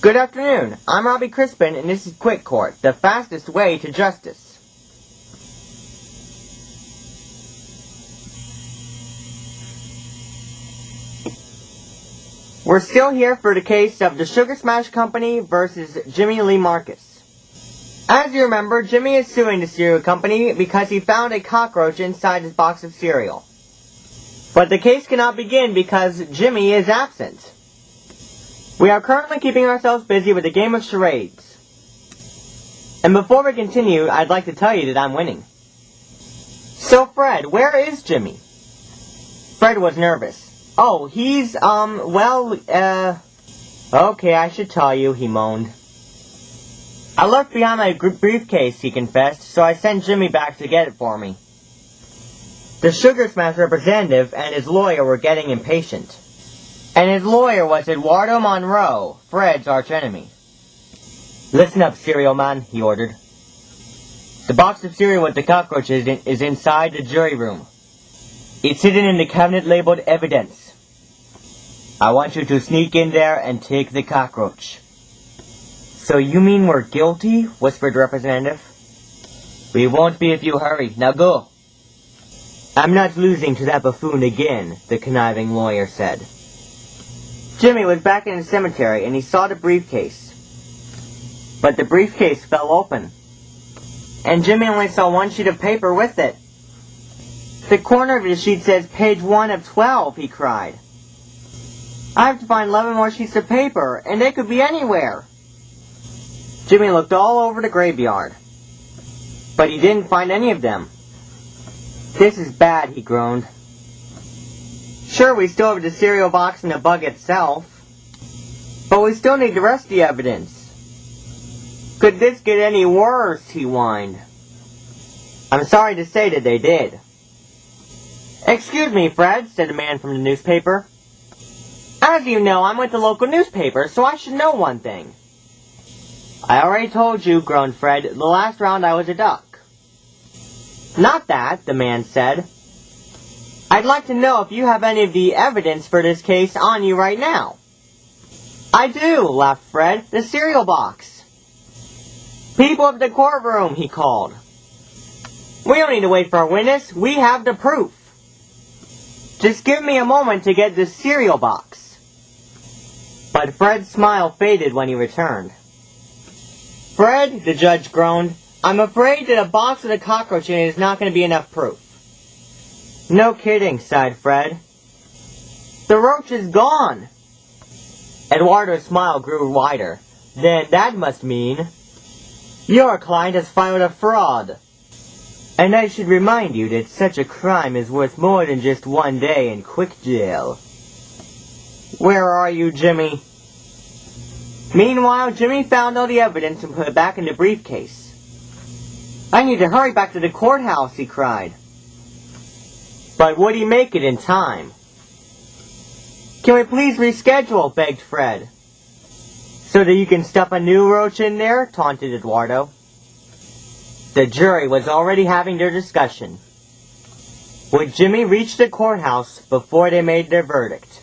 Good afternoon. I'm Robbie Crispin, and this is Quick Court, the fastest way to justice. We're still here for the case of the Sugar Smash Company versus Jimmy Lee Marcus. As you remember, Jimmy is suing the cereal company because he found a cockroach inside his box of cereal. But the case cannot begin because Jimmy is absent. We are currently keeping ourselves busy with a game of charades. And before we continue, I'd like to tell you that I'm winning. So Fred, where is Jimmy? Fred was nervous. Oh, he's, okay, I should tell you, he moaned. I left behind my briefcase, he confessed, so I sent Jimmy back to get it for me. The Sugar Smash representative and his lawyer were getting impatient. And his lawyer was Eduardo Monroe, Fred's archenemy. Listen up, cereal man, he ordered. The box of cereal with the cockroach is inside the jury room. It's hidden in the cabinet labeled evidence. I want you to sneak in there and take the cockroach. So you mean we're guilty? Whispered the representative. We won't be if you hurry. Now go. I'm not losing to that buffoon again, the conniving lawyer said. Jimmy was back in the cemetery and he saw the briefcase. But the briefcase fell open. And Jimmy only saw one sheet of paper with it. The corner of the sheet says page 1 of 12, he cried. I have to find 11 more sheets of paper, and they could be anywhere. Jimmy looked all over the graveyard. But he didn't find any of them. This is bad, he groaned. Sure, we still have the cereal box and the bug itself. But we still need the rest of the evidence. Could this get any worse, he whined. I'm sorry to say that they did. Excuse me, Fred, said the man from the newspaper. As you know, I'm with the local newspaper, so I should know one thing. I already told you, groaned Fred, the last round I was a duck. Not that, the man said. I'd like to know if you have any of the evidence for this case on you right now. I do, laughed Fred, the cereal box. People of the courtroom, he called. We don't need to wait for a witness, we have the proof. Just give me a moment to get this cereal box. But Fred's smile faded when he returned. Fred, the judge groaned, I'm afraid that a box with a cockroach in it is not going to be enough proof. No kidding, sighed Fred. The roach is gone. Eduardo's smile grew wider. Then that must mean your client has filed a fraud. And I should remind you that such a crime is worth more than just one day in quick jail. Where are you, Jimmy? Meanwhile, Jimmy found all the evidence and put it back in the briefcase. I need to hurry back to the courthouse, he cried. But would he make it in time? Can we please reschedule, begged Fred. So that you can stuff a new roach in there, taunted Eduardo. The jury was already having their discussion. Would Jimmy reach the courthouse before they made their verdict?